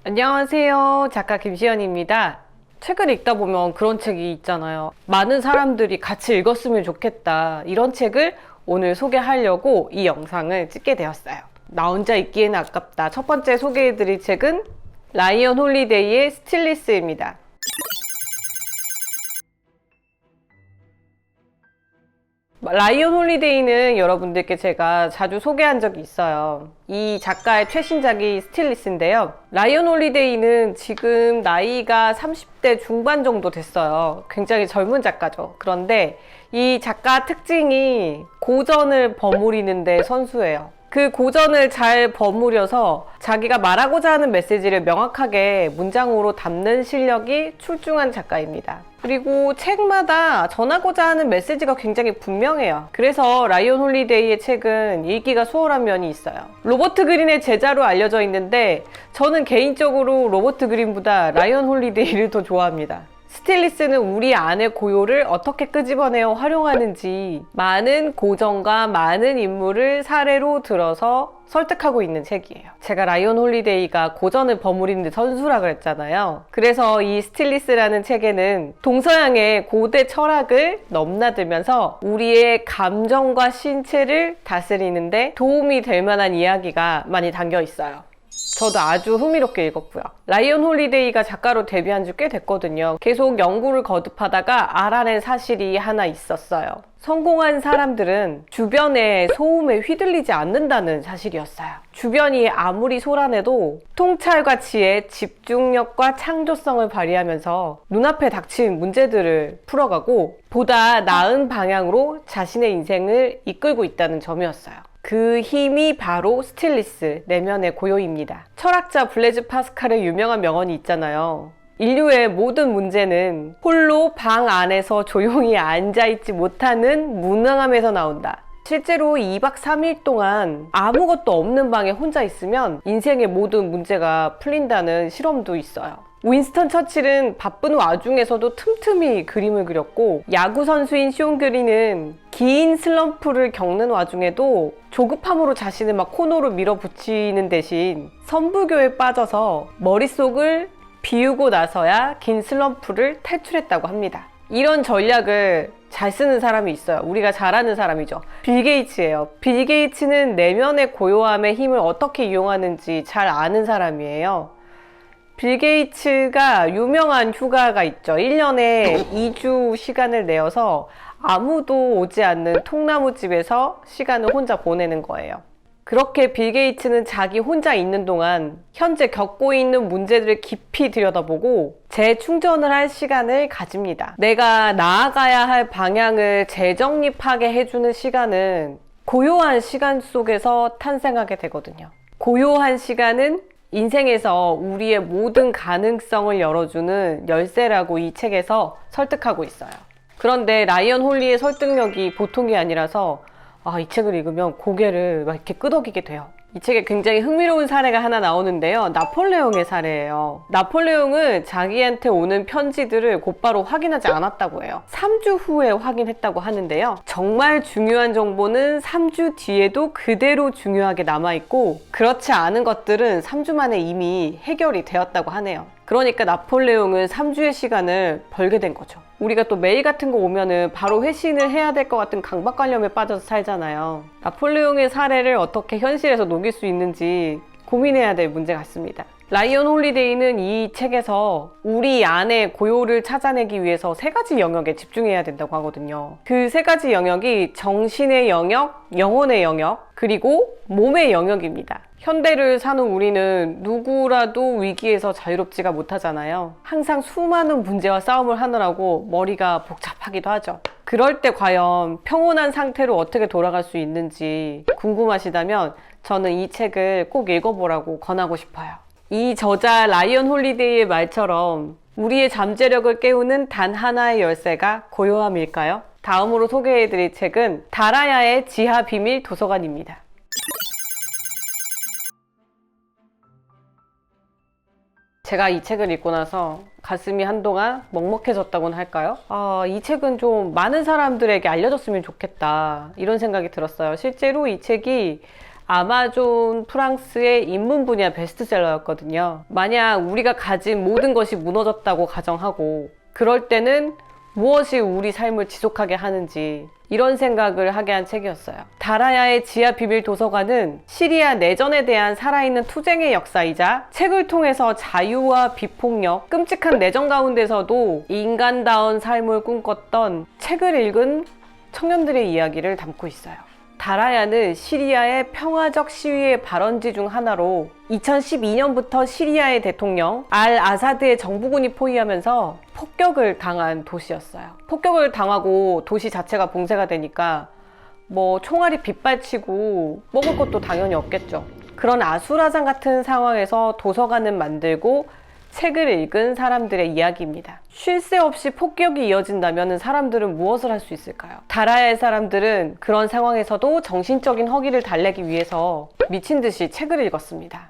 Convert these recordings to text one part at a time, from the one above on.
안녕하세요. 작가 김시연입니다. 책을 읽다 보면 그런 책이 있잖아요. 많은 사람들이 같이 읽었으면 좋겠다. 이런 책을 오늘 소개하려고 이 영상을 찍게 되었어요. 나 혼자 읽기에는 아깝다. 첫 번째 소개해드릴 책은 라이언 홀리데이의 스틸리스입니다. 라이언 홀리데이는 여러분들께 제가 자주 소개한 적이 있어요. 이 작가의 최신작이 스틸리스인데요. 라이언 홀리데이는 지금 나이가 30대 중반 정도 됐어요. 굉장히 젊은 작가죠. 그런데 이 작가 특징이 고전을 버무리는 데 선수예요. 그 고전을 잘 버무려서 자기가 말하고자 하는 메시지를 명확하게 문장으로 담는 실력이 출중한 작가입니다. 그리고 책마다 전하고자 하는 메시지가 굉장히 분명해요. 그래서 라이언 홀리데이의 책은 읽기가 수월한 면이 있어요. 로버트 그린의 제자로 알려져 있는데 저는 개인적으로 로버트 그린보다 라이언 홀리데이를 더 좋아합니다. 스틸리스는 우리 안의 고요를 어떻게 끄집어내어 활용하는지 많은 고전과 많은 인물을 사례로 들어서 설득하고 있는 책이에요. 제가 라이언 홀리데이가 고전을 버무리는 데 선수라 그랬잖아요. 그래서 이 스틸리스라는 책에는 동서양의 고대 철학을 넘나들면서 우리의 감정과 신체를 다스리는데 도움이 될 만한 이야기가 많이 담겨 있어요. 저도 아주 흥미롭게 읽었고요. 라이언 홀리데이가 작가로 데뷔한 지 꽤 됐거든요. 계속 연구를 거듭하다가 알아낸 사실이 하나 있었어요. 성공한 사람들은 주변의 소음에 휘둘리지 않는다는 사실이었어요. 주변이 아무리 소란해도 통찰과 지혜, 집중력과 창조성을 발휘하면서 눈앞에 닥친 문제들을 풀어가고 보다 나은 방향으로 자신의 인생을 이끌고 있다는 점이었어요. 그 힘이 바로 스틸리스, 내면의 고요입니다. 철학자 블레즈 파스칼의 유명한 명언이 있잖아요. 인류의 모든 문제는 홀로 방 안에서 조용히 앉아있지 못하는 무능함에서 나온다. 실제로 2박 3일 동안 아무것도 없는 방에 혼자 있으면 인생의 모든 문제가 풀린다는 실험도 있어요. 윈스턴 처칠은 바쁜 와중에서도 틈틈이 그림을 그렸고, 야구 선수인 시온 그린은 긴 슬럼프를 겪는 와중에도 조급함으로 자신을 막 코너로 밀어붙이는 대신 선불교에 빠져서 머릿속을 비우고 나서야 긴 슬럼프를 탈출했다고 합니다. 이런 전략을 잘 쓰는 사람이 있어요. 우리가 잘 아는 사람이죠. 빌 게이츠예요. 빌 게이츠는 내면의 고요함의 힘을 어떻게 이용하는지 잘 아는 사람이에요. 빌 게이츠가 유명한 휴가가 있죠. 1년에 2주 시간을 내어서 아무도 오지 않는 통나무집에서 시간을 혼자 보내는 거예요. 그렇게 빌 게이츠는 자기 혼자 있는 동안 현재 겪고 있는 문제들을 깊이 들여다보고 재충전을 할 시간을 가집니다. 내가 나아가야 할 방향을 재정립하게 해주는 시간은 고요한 시간 속에서 탄생하게 되거든요. 고요한 시간은 인생에서 우리의 모든 가능성을 열어주는 열쇠라고 이 책에서 설득하고 있어요. 그런데 라이언 홀리의 설득력이 보통이 아니라서 이 책을 읽으면 고개를 막 이렇게 끄덕이게 돼요. 이 책에 굉장히 흥미로운 사례가 하나 나오는데요. 나폴레옹의 사례예요. 나폴레옹은 자기한테 오는 편지들을 곧바로 확인하지 않았다고 해요. 3주 후에 확인했다고 하는데요. 정말 중요한 정보는 3주 뒤에도 그대로 중요하게 남아있고, 그렇지 않은 것들은 3주 만에 이미 해결이 되었다고 하네요. 그러니까 나폴레옹은 3주의 시간을 벌게 된 거죠. 우리가 또 메일 같은 거 오면은 바로 회신을 해야 될 것 같은 강박관념에 빠져서 살잖아요. 나폴레옹의 사례를 어떻게 현실에서 녹일 수 있는지 고민해야 될 문제 같습니다. 라이언 홀리데이는 이 책에서 우리 안의 고요를 찾아내기 위해서 3가지 영역에 집중해야 된다고 하거든요. 그 3가지 영역이 정신의 영역, 영혼의 영역, 그리고 몸의 영역입니다. 현대를 사는 우리는 누구라도 위기에서 자유롭지가 못하잖아요. 항상 수많은 문제와 싸움을 하느라고 머리가 복잡하기도 하죠. 그럴 때 과연 평온한 상태로 어떻게 돌아갈 수 있는지 궁금하시다면 저는 이 책을 꼭 읽어보라고 권하고 싶어요. 이 저자 라이언 홀리데이의 말처럼 우리의 잠재력을 깨우는 단 하나의 열쇠가 고요함일까요? 다음으로 소개해드릴 책은 다라야의 지하 비밀 도서관입니다. 제가 이 책을 읽고 나서 가슴이 한동안 먹먹해졌다고는 할까요? 이 책은 좀 많은 사람들에게 알려졌으면 좋겠다, 이런 생각이 들었어요. 실제로 이 책이 아마존 프랑스의 인문 분야 베스트셀러였거든요. 만약 우리가 가진 모든 것이 무너졌다고 가정하고 그럴 때는 무엇이 우리 삶을 지속하게 하는지 이런 생각을 하게 한 책이었어요. 다라야의 지하 비밀 도서관은 시리아 내전에 대한 살아있는 투쟁의 역사이자 책을 통해서 자유와 비폭력, 끔찍한 내전 가운데서도 인간다운 삶을 꿈꿨던 책을 읽은 청년들의 이야기를 담고 있어요. 다라야는 시리아의 평화적 시위의 발원지 중 하나로 2012년부터 시리아의 대통령 알 아사드의 정부군이 포위하면서 폭격을 당한 도시였어요. 폭격을 당하고 도시 자체가 봉쇄가 되니까 뭐 총알이 빗발치고 먹을 것도 당연히 없겠죠. 그런 아수라장 같은 상황에서 도서관을 만들고 책을 읽은 사람들의 이야기입니다. 쉴 새 없이 폭격이 이어진다면 사람들은 무엇을 할 수 있을까요? 다라야의 사람들은 그런 상황에서도 정신적인 허기를 달래기 위해서 미친 듯이 책을 읽었습니다.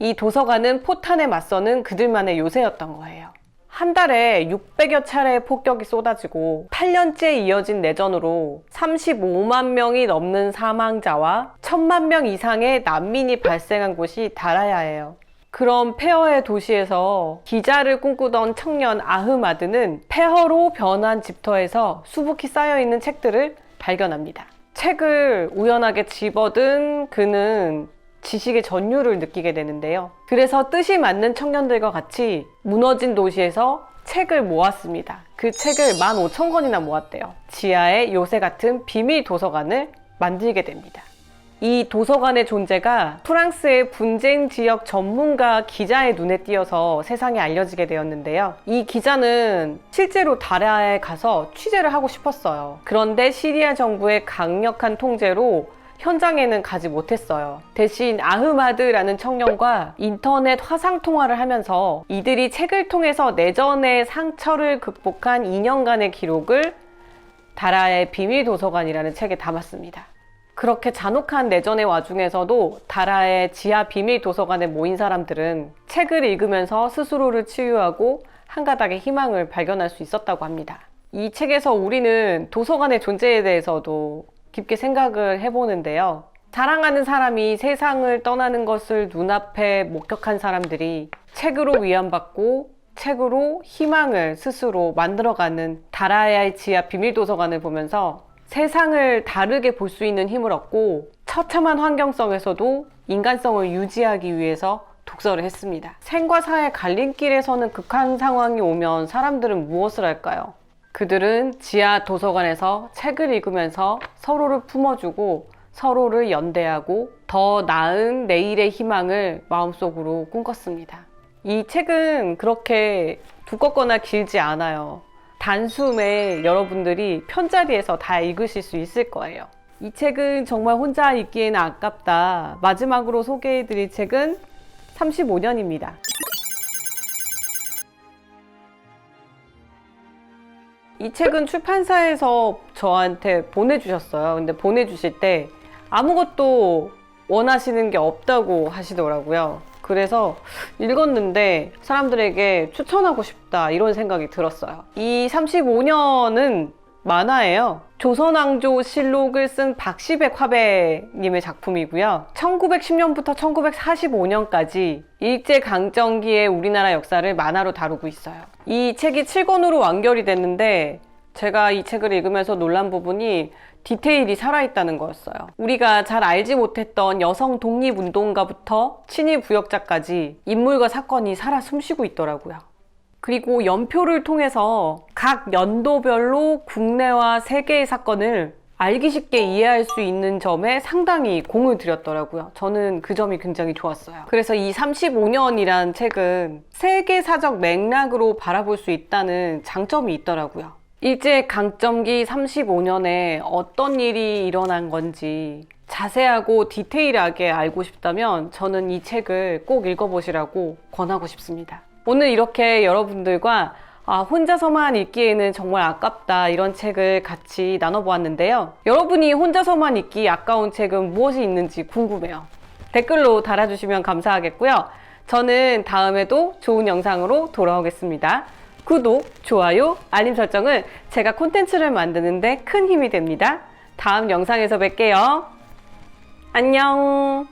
이 도서관은 포탄에 맞서는 그들만의 요새였던 거예요. 한 달에 600여 차례의 폭격이 쏟아지고 8년째 이어진 내전으로 35만 명이 넘는 사망자와 1000만 명 이상의 난민이 발생한 곳이 다라야예요. 그런 폐허의 도시에서 기자를 꿈꾸던 청년 아흐마드는 폐허로 변한 집터에서 수북히 쌓여있는 책들을 발견합니다. 책을 우연하게 집어든 그는 지식의 전율을 느끼게 되는데요. 그래서 뜻이 맞는 청년들과 같이 무너진 도시에서 책을 모았습니다. 그 책을 15,000권이나 모았대요. 지하의 요새 같은 비밀 도서관을 만들게 됩니다. 이 도서관의 존재가 프랑스의 분쟁 지역 전문가 기자의 눈에 띄어서 세상에 알려지게 되었는데요. 이 기자는 실제로 다라야에 가서 취재를 하고 싶었어요. 그런데 시리아 정부의 강력한 통제로 현장에는 가지 못했어요. 대신 아흐마드라는 청년과 인터넷 화상통화를 하면서 이들이 책을 통해서 내전의 상처를 극복한 2년간의 기록을 다라야의 비밀 도서관이라는 책에 담았습니다. 그렇게 잔혹한 내전의 와중에서도 다라의 지하 비밀 도서관에 모인 사람들은 책을 읽으면서 스스로를 치유하고 한 가닥의 희망을 발견할 수 있었다고 합니다. 이 책에서 우리는 도서관의 존재에 대해서도 깊게 생각을 해보는데요. 사랑하는 사람이 세상을 떠나는 것을 눈앞에 목격한 사람들이 책으로 위안받고 책으로 희망을 스스로 만들어가는 다라야의 지하 비밀 도서관을 보면서 세상을 다르게 볼 수 있는 힘을 얻고 처참한 환경성에서도 인간성을 유지하기 위해서 독서를 했습니다. 생과 사의 갈림길에 서는 극한 상황이 오면 사람들은 무엇을 할까요? 그들은 지하 도서관에서 책을 읽으면서 서로를 품어주고 서로를 연대하고 더 나은 내일의 희망을 마음속으로 꿈꿨습니다. 이 책은 그렇게 두껍거나 길지 않아요. 단숨에 여러분들이 편자리에서 다 읽으실 수 있을 거예요. 이 책은 정말 혼자 읽기에는 아깝다. 마지막으로 소개해드릴 책은 35년입니다. 이 책은 출판사에서 저한테 보내주셨어요. 근데 보내주실 때 아무것도 원하시는 게 없다고 하시더라고요. 그래서 읽었는데 사람들에게 추천하고 싶다 이런 생각이 들었어요. 이 35년은 만화예요. 조선왕조 실록을 쓴 박시백 화백님의 작품이고요. 1910년부터 1945년까지 일제강점기의 우리나라 역사를 만화로 다루고 있어요. 이 책이 7권으로 완결이 됐는데 제가 이 책을 읽으면서 놀란 부분이 디테일이 살아있다는 거였어요. 우리가 잘 알지 못했던 여성 독립운동가부터 친일부역자까지 인물과 사건이 살아 숨쉬고 있더라고요. 그리고 연표를 통해서 각 연도별로 국내와 세계의 사건을 알기 쉽게 이해할 수 있는 점에 상당히 공을 들였더라고요. 저는 그 점이 굉장히 좋았어요. 그래서 이 35년이란 책은 세계사적 맥락으로 바라볼 수 있다는 장점이 있더라고요. 일제강점기 35년에 어떤 일이 일어난 건지 자세하고 디테일하게 알고 싶다면 저는 이 책을 꼭 읽어보시라고 권하고 싶습니다. 오늘 이렇게 여러분들과 혼자서만 읽기에는 정말 아깝다 이런 책을 같이 나눠보았는데요. 여러분이 혼자서만 읽기 아까운 책은 무엇이 있는지 궁금해요. 댓글로 달아주시면 감사하겠고요. 저는 다음에도 좋은 영상으로 돌아오겠습니다. 구독, 좋아요, 알림 설정은 제가 콘텐츠를 만드는데 큰 힘이 됩니다. 다음 영상에서 뵐게요. 안녕.